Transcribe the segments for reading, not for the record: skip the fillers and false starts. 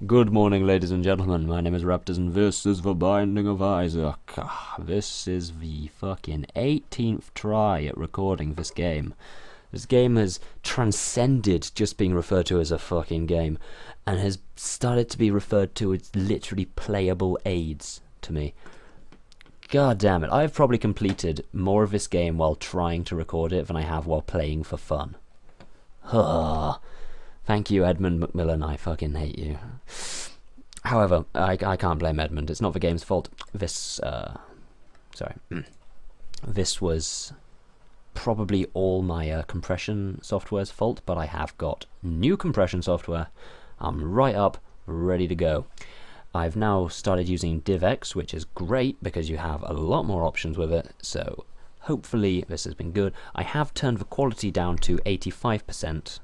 Good morning, ladies and gentlemen. My name is Raptors, and this is The Binding of Isaac. This is the fucking 18th try at recording this game. This game has transcended just being referred to as a fucking game, and has started to be referred to as literally playable aids to me. God damn it, I've probably completed more of this game while trying to record it than I have while playing for fun. Thank you, Edmund Macmillan. I fucking hate you. However, I can't blame Edmund. It's not the game's fault. This was probably all my compression software's fault, but I have got new compression software. I'm right up, ready to go. I've now started using DivX, which is great because you have a lot more options with it, so hopefully this has been good. I have turned the quality down to 85%.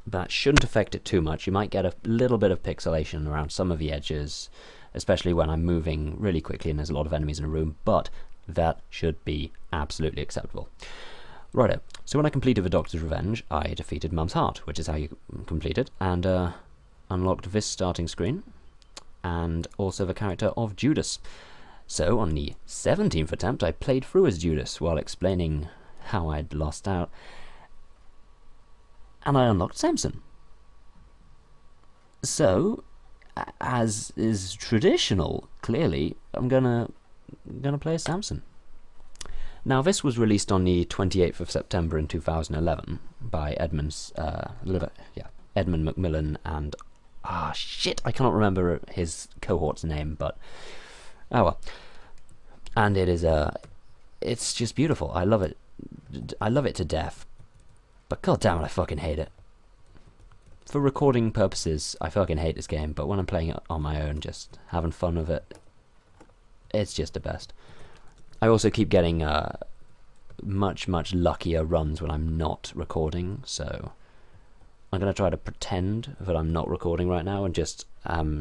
That shouldn't affect it too much. You might get a little bit of pixelation around some of the edges, especially when I'm moving really quickly and there's a lot of enemies in a room, but that should be absolutely acceptable. Righto, so when I completed the Doctor's Revenge, I defeated Mum's Heart, which is how you complete it, and unlocked this starting screen, and also the character of Judas. So on the 17th attempt, I played through as Judas while explaining how I'd lost out, and I unlocked Samson. So, as is traditional, clearly, I'm gonna play as Samson. Now, this was released on the 28th of September in 2011 by Edmund Macmillan and I cannot remember his cohort's name, but oh well. And it is it's just beautiful. I love it. I love it to death. But god damn it, I fucking hate it. For recording purposes, I fucking hate this game, but when I'm playing it on my own, just having fun with it, it's just the best. I also keep getting much luckier runs when I'm not recording, so I'm going to try to pretend that I'm not recording right now and just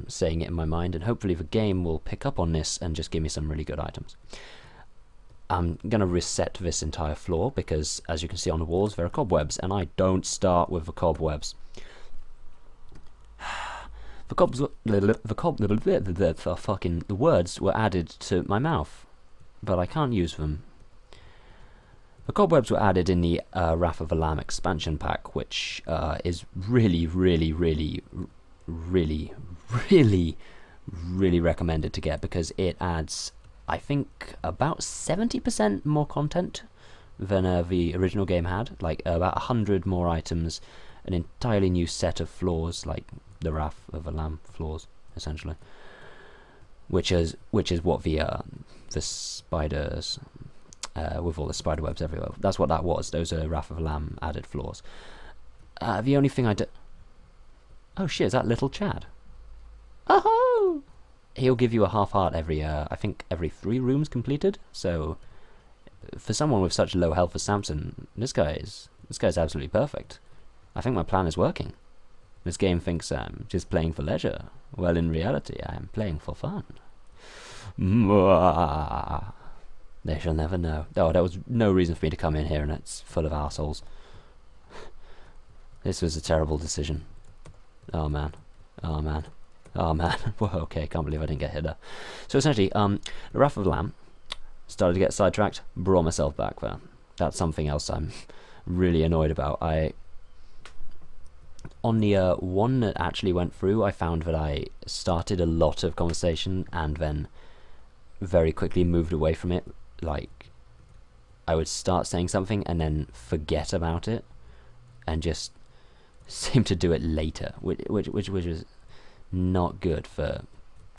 saying it in my mind, and hopefully the game will pick up on this and just give me some really good items. I'm going to reset this entire floor because, as you can see on the walls, there are cobwebs, and I don't start with the cobwebs. The words were added to my mouth, but I can't use them. The cobwebs were added in the Wrath of the Lamb expansion pack, which is really recommended to get because it adds, I think, about 70% more content than the original game had, like about 100 more items, an entirely new set of floors, like the Wrath of the Lamb floors, essentially, which is what the spiders, with all the spider webs everywhere, that's what that was. Those are Wrath of the Lamb added floors. The only thing oh shit, is that little Chad? Oh! He'll give you a half heart every, I think, every 3 rooms completed. So, for someone with such low health as Samson, this guy's absolutely perfect. I think my plan is working. This game thinks I'm just playing for leisure. Well, in reality, I am playing for fun. They shall never know. Oh, there was no reason for me to come in here, and it's full of assholes. This was a terrible decision. Oh man. Oh man. Oh man, whoa, okay, can't believe I didn't get hit there. So essentially, the Wrath of the Lamb, started to get sidetracked, brought myself back there. That's something else I'm really annoyed about. On the one that actually went through, I found that I started a lot of conversation and then very quickly moved away from it. Like, I would start saying something and then forget about it, and just seem to do it later, which was not good for,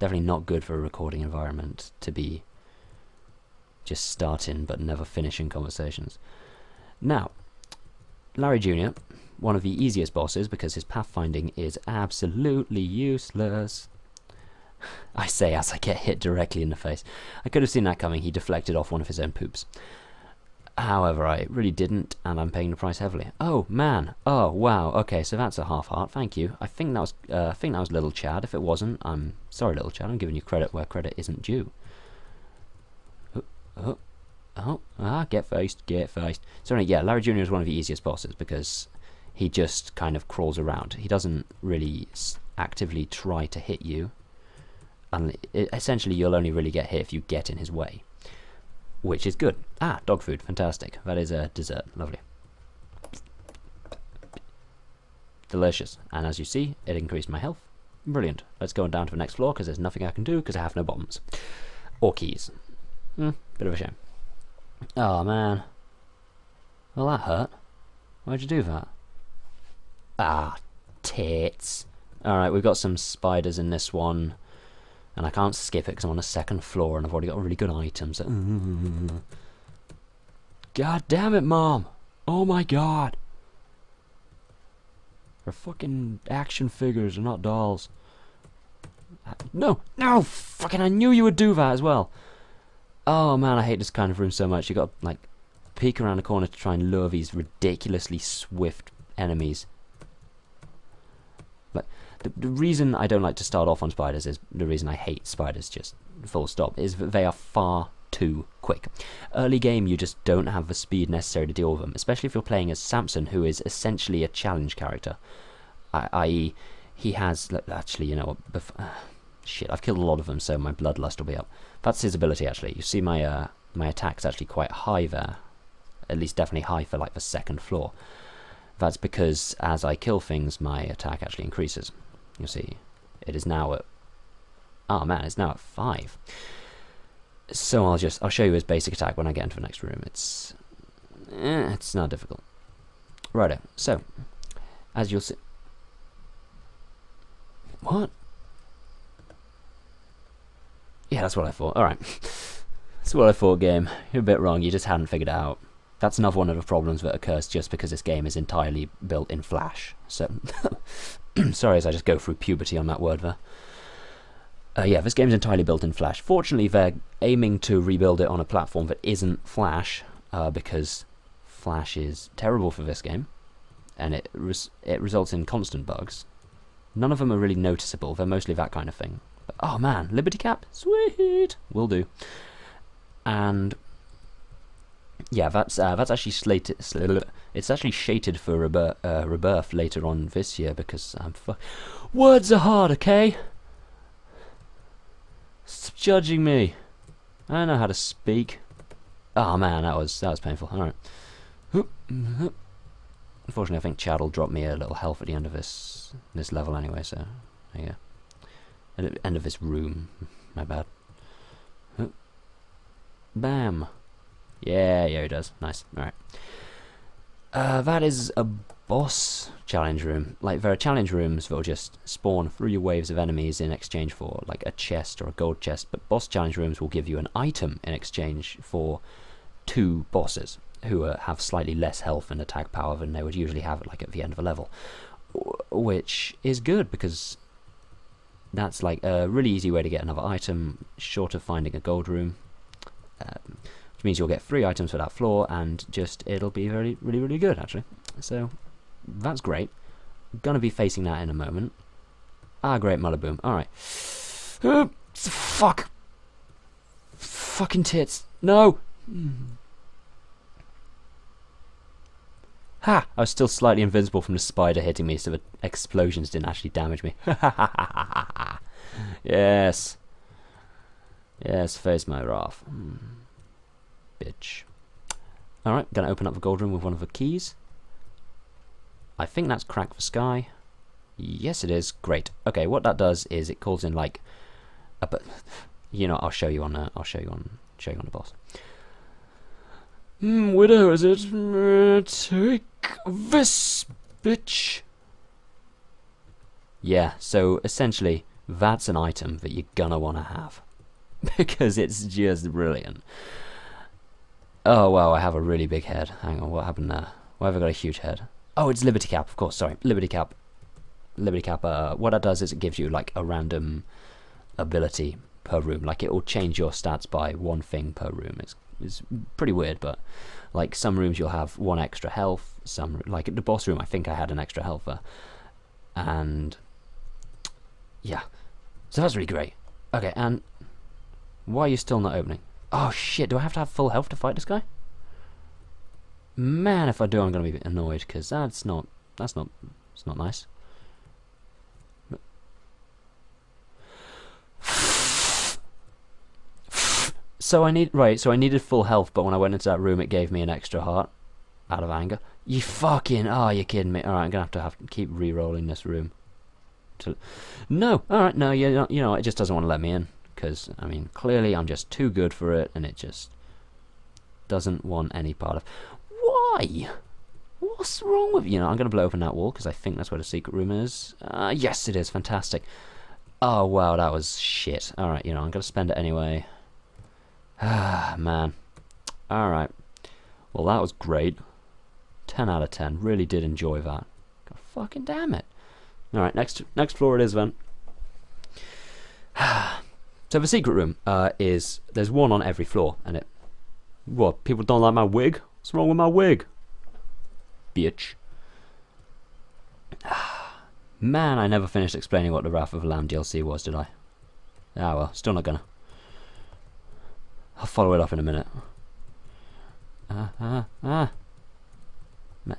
definitely not good for a recording environment, to be just starting but never finishing conversations. Now, Larry Jr., one of the easiest bosses because his pathfinding is absolutely useless. I say as I get hit directly in the face. I could have seen that coming. He deflected off one of his own poops. However, I really didn't, and I'm paying the price heavily. Oh man! Oh wow! Okay, so that's a half heart. Thank you. I think that was Little Chad. If it wasn't, I'm sorry, Little Chad. I'm giving you credit where credit isn't due. Get faced, get faced. So anyway, yeah, Larry Jr. is one of the easiest bosses because he just kind of crawls around. He doesn't really actively try to hit you. And essentially, you'll only really get hit if you get in his way, which is good. Ah, dog food, fantastic. That is a dessert, lovely. Delicious. And as you see, it increased my health. Brilliant. Let's go on down to the next floor, because there's nothing I can do, because I have no bombs. Or keys. Bit of a shame. Oh, man. Well, that hurt. Why'd you do that? Ah, tits. Alright, we've got some spiders in this one. And I can't skip it because I'm on the second floor and I've already got really good items. God damn it, Mom! Oh my god! They're fucking action figures, they're not dolls. No! No! Fucking I knew you would do that as well! Oh man, I hate this kind of room so much. You got to, like, peek around the corner to try and lure these ridiculously swift enemies. Like, the reason I don't like to start off on spiders is the reason I hate spiders, just full stop, is that they are far too quick. Early game, you just don't have the speed necessary to deal with them, especially if you're playing as Samson, who is essentially a challenge character. I.e., he has, actually, you know, shit, I've killed a lot of them, so my bloodlust will be up. That's his ability, actually. You see my my attack's actually quite high there. At least definitely high for, like, the second floor. That's because as I kill things, my attack actually increases. You'll see, it is now at... Oh man, it's now at 5. So I'll show you his basic attack when I get into the next room. It's not difficult. Righto, so, as you'll see... What? Yeah, that's what I thought. Alright. That's what I thought, game. You're a bit wrong, you just hadn't figured it out. That's another one of the problems that occurs just because this game is entirely built in Flash. So, sorry as I just go through puberty on that word there. Yeah, this game is entirely built in Flash. Fortunately, they're aiming to rebuild it on a platform that isn't Flash, because Flash is terrible for this game, and it results in constant bugs. None of them are really noticeable. They're mostly that kind of thing. But, oh man, Liberty Cap, sweet, will do. And yeah, that's actually slated. It's actually shaded for rebirth later on this year because words are hard, okay? Stop judging me. I don't know how to speak. Oh man, that was painful. All right. Unfortunately, I think Chad will drop me a little health at the end of this level anyway. So there you go. At the end of this room. My bad. Bam. Yeah, he does. Nice. Alright. That is a boss challenge room. Like, there are challenge rooms that will just spawn through your waves of enemies in exchange for, like, a chest or a gold chest, but boss challenge rooms will give you an item in exchange for 2 bosses who have slightly less health and attack power than they would usually have, like, at the end of a level. Which is good, because that's, like, a really easy way to get another item, short of finding a gold room. Which means you'll get 3 items for that floor, and just it'll be really good actually. So that's great. Gonna be facing that in a moment. Ah, great, Mullaboom. All right. Fuck. Fucking tits. No. Ha! I was still slightly invincible from the spider hitting me, so the explosions didn't actually damage me. Yes. Yes, face my wrath. Bitch. Alright, gonna open up the gold room with one of the keys. I think that's Crack the Sky. Yes, it is. Great. Okay, what that does is it calls in like a you know, I'll show you on the boss. Widow, is it? Take this, bitch. Yeah, so essentially that's an item that you're gonna wanna have. Because it's just brilliant. Oh wow, I have a really big head. Hang on, what happened there? Why have I got a huge head? Oh, it's Liberty Cap, of course, sorry. Liberty Cap. Liberty Cap, what that does is it gives you like a random ability per room. Like, it will change your stats by 1 thing per room. It's pretty weird, but like some rooms you'll have 1 extra health, some, like at the boss room I think I had an extra health there. And yeah, so that's really great. Okay, and why are you still not opening? Oh shit, do I have to have full health to fight this guy? Man, if I do, I'm gonna be annoyed, because it's not nice. So I needed full health, but when I went into that room, it gave me an extra heart out of anger. You fucking, oh, you're kidding me. All right, I'm gonna have to keep re-rolling this room. No, all right, no, you know, it just doesn't want to let me in because I mean, clearly I'm just too good for it, and it just doesn't want any part of. Why? What's wrong with you? Know, I'm gonna blow open that wall because I think that's where the secret room is. Yes, it is. Fantastic. Oh wow, that was shit. All right, you know, I'm gonna spend it anyway. Ah, man. All right. Well, that was great. 10 out of 10. Really did enjoy that. God fucking damn it. All right, next floor it is then. So the secret room there's one on every floor, and it. What? People don't like my wig? What's wrong with my wig? Bitch. Man, I never finished explaining what the Wrath of the Lamb DLC was, did I? Ah well, still not gonna. I'll follow it up in a minute.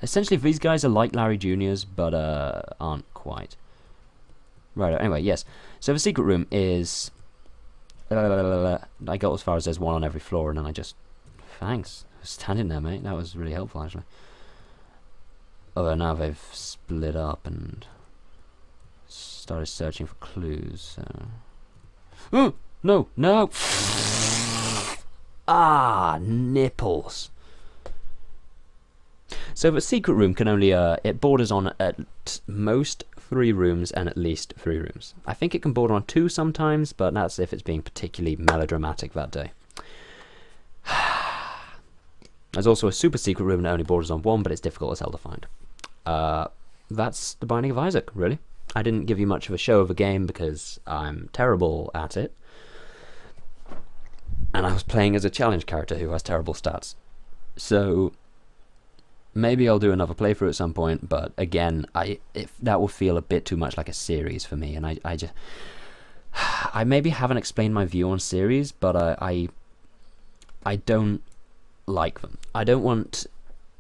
Essentially, these guys are like Larry Jr.'s, but aren't quite. Right, anyway, yes. So the secret room is... I got as far as there's one on every floor, and then I just... Thanks. Standing there, mate. That was really helpful, actually. Although now they've split up and... started searching for clues, so... Oh! No! No! Ah! Nipples! So the secret room can only, it borders on at most 3 rooms and at least 3 rooms. I think it can border on 2 sometimes, but that's if it's being particularly melodramatic that day. There's also a super secret room that only borders on 1, but it's difficult as hell to find. That's The Binding of Isaac, really. I didn't give you much of a show of a game because I'm terrible at it. And I was playing as a challenge character who has terrible stats. So... maybe I'll do another playthrough at some point, but again, that will feel a bit too much like a series for me, and I just... I maybe haven't explained my view on series, but I don't like them. I don't want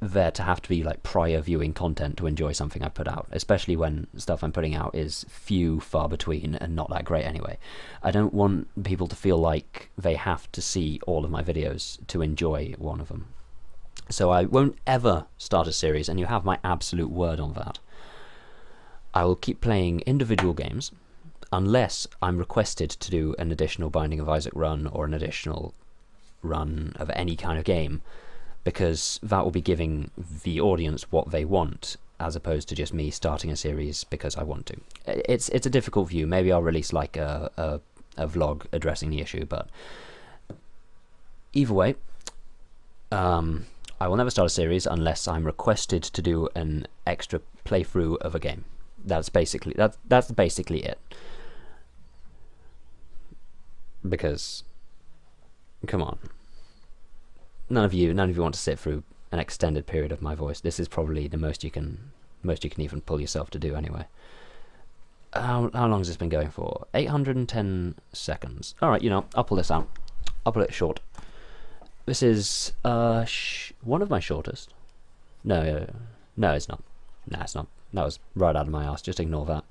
there to have to be like prior viewing content to enjoy something I put out, especially when stuff I'm putting out is few, far between, and not that great anyway. I don't want people to feel like they have to see all of my videos to enjoy one of them. So I won't ever start a series, and you have my absolute word on that. I will keep playing individual games, unless I'm requested to do an additional Binding of Isaac run, or an additional run of any kind of game, because that will be giving the audience what they want, as opposed to just me starting a series because I want to. It's a difficult view. Maybe I'll release like a vlog addressing the issue, but either way, I will never start a series unless I'm requested to do an extra playthrough of a game. That's basically it. Because, come on, none of you want to sit through an extended period of my voice. This is probably the most you can even pull yourself to do anyway. How long has this been going for? 810 seconds. All right, you know, I'll pull this out. I'll pull it short. This is one of my shortest. No, it's not. No, it's not. That was right out of my ass. Just ignore that.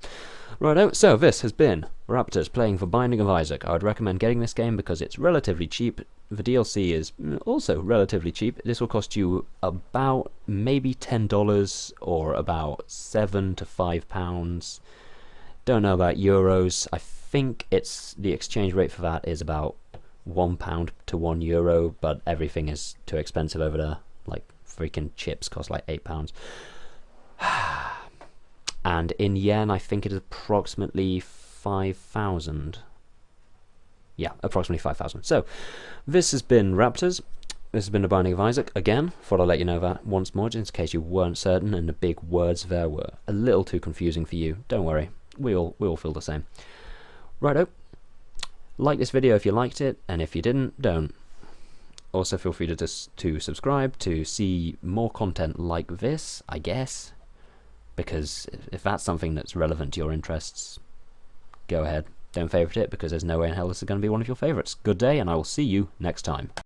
Righto, so this has been Raptors playing for Binding of Isaac. I would recommend getting this game because it's relatively cheap. The DLC is also relatively cheap. This will cost you about maybe $10 or about £7 to £5. Don't know about euros. I think the exchange rate for that is about £1 to €1, but everything is too expensive over there. Like freaking chips cost like £8. And in yen, I think it is approximately 5,000. Yeah, approximately 5,000. So, this has been Raptors. This has been The Binding of Isaac. Again, thought I'd let you know that once more, just in case you weren't certain and the big words there were a little too confusing for you. Don't worry, we all feel the same. Righto. Like this video if you liked it, and if you didn't, don't. Also feel free to subscribe to see more content like this, I guess. Because if that's something that's relevant to your interests, go ahead. Don't favourite it, because there's no way in hell this is going to be one of your favourites. Good day, and I will see you next time.